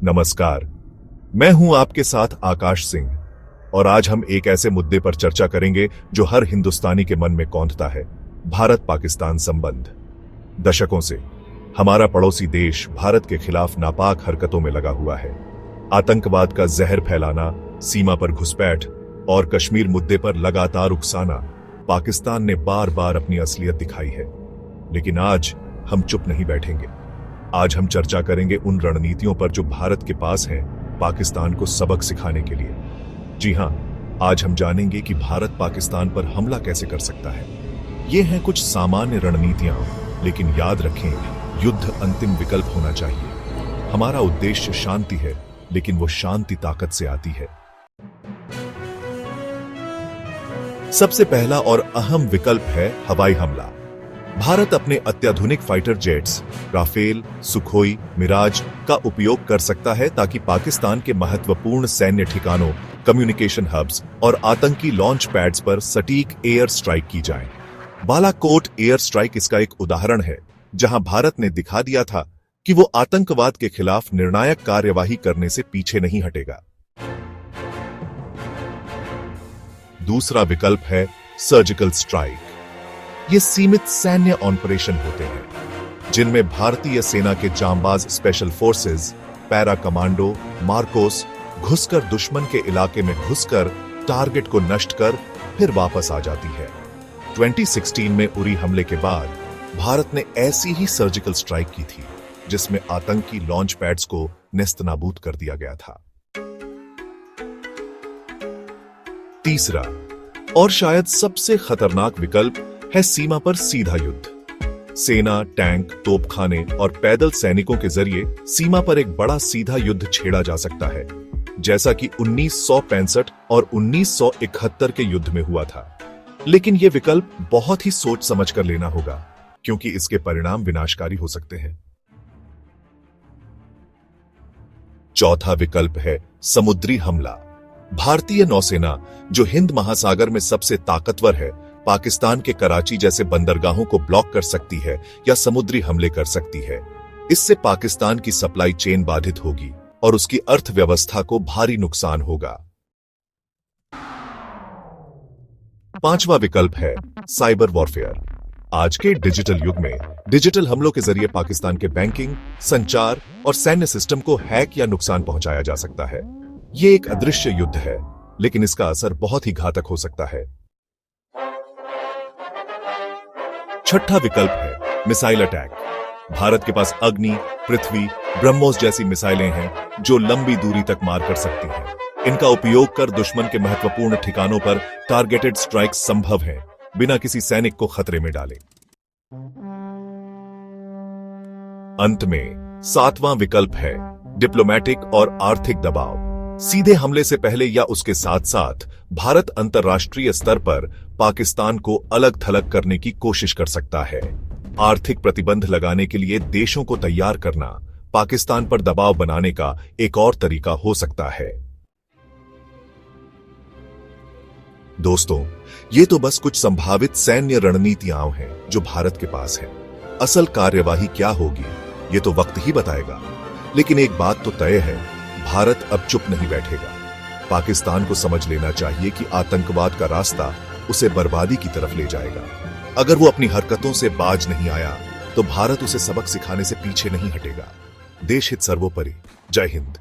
नमस्कार, मैं हूं आपके साथ आकाश सिंह और आज हम एक ऐसे मुद्दे पर चर्चा करेंगे जो हर हिंदुस्तानी के मन में कौंधता है। भारत पाकिस्तान संबंध। दशकों से हमारा पड़ोसी देश भारत के खिलाफ नापाक हरकतों में लगा हुआ है। आतंकवाद का जहर फैलाना, सीमा पर घुसपैठ और कश्मीर मुद्दे पर लगातार उकसाना पाकिस्तान ने बार बार अपनी असलियत दिखाई है। लेकिन आज हम चुप नहीं बैठेंगे। आज हम चर्चा करेंगे उन रणनीतियों पर जो भारत के पास हैं पाकिस्तान को सबक सिखाने के लिए। जी हां, आज हम जानेंगे कि भारत पाकिस्तान पर हमला कैसे कर सकता है। ये हैं कुछ सामान्य रणनीतियां, लेकिन याद रखें, युद्ध अंतिम विकल्प होना चाहिए। हमारा उद्देश्य शांति है, लेकिन वो शांति ताकत से आती है। सबसे पहला और अहम विकल्प है हवाई हमला। भारत अपने अत्याधुनिक fighter jets, Rafale, Sukhoi, Mirage का उपयोग कर सकता है ताकि पाकिस्तान के महत्वपूर्ण सैन्य ठिकानों, कम्युनिकेशन हब्स और आतंकी लॉन्च पैड्स पर सटीक एयर स्ट्राइक की जाए। बालाकोट एयर स्ट्राइक इसका एक उदाहरण है, जहां भारत ने दिखा दिया था कि वो आतंकवाद के खिलाफ निर्णायक कार्यवाही करने से पीछे नहीं हटेगा। दूसरा विकल्प है सर्जिकल स्ट्राइक। ये सीमित सैन्य ऑपरेशन होते हैं जिनमें भारतीय सेना के जांबाज special forces, para commando, Marcos घुसकर दुश्मन के इलाके में घुसकर टारगेट को नष्ट कर फिर वापस आ जाती है। 2016 में उरी हमले के बाद भारत ने ऐसी ही सर्जिकल स्ट्राइक की थी, जिसमें आतंकी लॉन्च पैड्स को नेस्तनाबूद कर दिया गया था। तीसरा और शायद सबसे खतरनाक विकल्प है सीमा पर सीधा युद्ध। सेना, टैंक, तोपखाने और पैदल सैनिकों के जरिए सीमा पर एक बड़ा सीधा युद्ध छेड़ा जा सकता है, जैसा कि 1965 और 1971 के युद्ध में हुआ था। लेकिन यह विकल्प बहुत ही सोच समझ कर लेना होगा, क्योंकि इसके परिणाम विनाशकारी हो सकते हैं। चौथा विकल्प है समुद्री हमला। भारतीय नौसेना, जो हिंद महासागर में सबसे ताकतवर है, पाकिस्तान के कराची जैसे बंदरगाहों को ब्लॉक कर सकती है या समुद्री हमले कर सकती है। इससे पाकिस्तान की सप्लाई चेन बाधित होगी और उसकी अर्थव्यवस्था को भारी नुकसान होगा। पांचवा विकल्प है साइबर वॉरफेयर। आज के डिजिटल युग में डिजिटल हमलों के जरिए पाकिस्तान के बैंकिंग, संचार और सैन्य सिस्टम को हैक या नुकसान पहुंचाया जा सकता है। यह एक अदृश्य युद्ध है, लेकिन इसका असर बहुत ही घातक हो सकता है। छठा विकल्प है मिसाइल अटैक। भारत के पास अग्नि, पृथ्वी, ब्रह्मोस जैसी मिसाइलें हैं जो लंबी दूरी तक मार कर सकती हैं। इनका उपयोग कर दुश्मन के महत्वपूर्ण ठिकानों पर टारगेटेड स्ट्राइक संभव है, बिना किसी सैनिक को खतरे में डाले। अंत में सातवां विकल्प है डिप्लोमेटिक और आर्थिक दबाव। सीधे हमले से पहले या उसके साथ साथ भारत अंतर्राष्ट्रीय स्तर पर पाकिस्तान को अलग थलग करने की कोशिश कर सकता है। आर्थिक प्रतिबंध लगाने के लिए देशों को तैयार करना पाकिस्तान पर दबाव बनाने का एक और तरीका हो सकता है। दोस्तों, ये तो बस कुछ संभावित सैन्य रणनीतियां हैं जो भारत के पास है। असल कार्यवाही क्या होगी, ये तो वक्त ही बताएगा। लेकिन एक बात तो तय है, भारत अब चुप नहीं बैठेगा। पाकिस्तान को समझ लेना चाहिए कि आतंकवाद का रास्ता उसे बर्बादी की तरफ ले जाएगा। अगर वो अपनी हरकतों से बाज नहीं आया, तो भारत उसे सबक सिखाने से पीछे नहीं हटेगा। देश हित सर्वोपरि। जय हिंद।